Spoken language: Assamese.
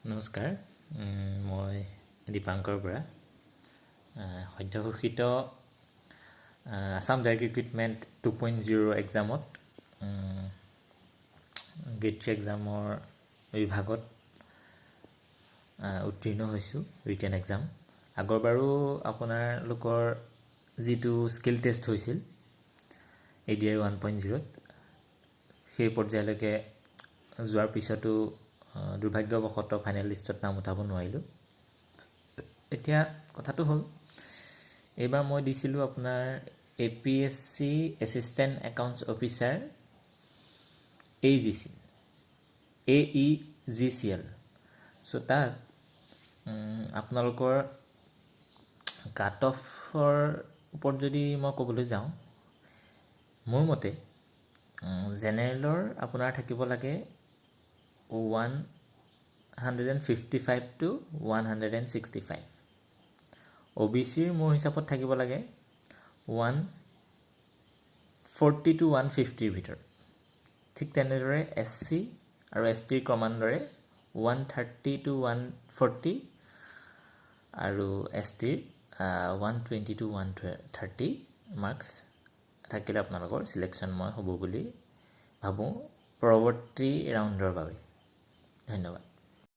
নমস্কাৰ মই দীপাংকৰ বৰা সদ্যঘোষিত আসাম ডাইৰেক্ট ৰিক্ৰুইটমেণ্ট 2.0 এক্সামত গ্ৰেড 3 এক্সামৰ বিভাগত উত্তীৰ্ণ হৈছোঁ ৰিটেন এক্সাম আগৰবাৰো আপোনালোকৰ যিটো স্কিল টেষ্ট হৈছিল ADR 1.0 সেই পৰ্যায়লৈকে যোৱাৰ পিছতো দুৰ্ভাগ্যবশতঃ ফাইনেল লিষ্টত নাম উঠাব নোৱাৰিলোঁ। এতিয়া কথাটো হ'ল এইবাৰ মই দিছিলোঁ আপোনাৰ APSC assistant accounts officer AEGCL চ' তাত আপোনালোকৰ কাট অফৰ ওপৰত যদি মই ক'বলৈ যাওঁ মোৰ মতে জেনেৰেলৰ আপোনাৰ থাকিব লাগে 155 to 165 OBCৰ মোৰ হিচাপত থাকিব লাগে 140 to 150ৰ ভিতৰত ঠিক তেনেদৰে SC আৰু STৰ ক্ৰমান্বয়ে 130 to 140 আৰু STৰ 120 to 130 মাৰ্কছ থাকিলে আপোনালোকৰ সিলেকশ্যন মই হ'ব বুলি ভাবোঁ পৰৱৰ্তী ৰাউণ্ডৰ বাবে। ধন্যবাদ।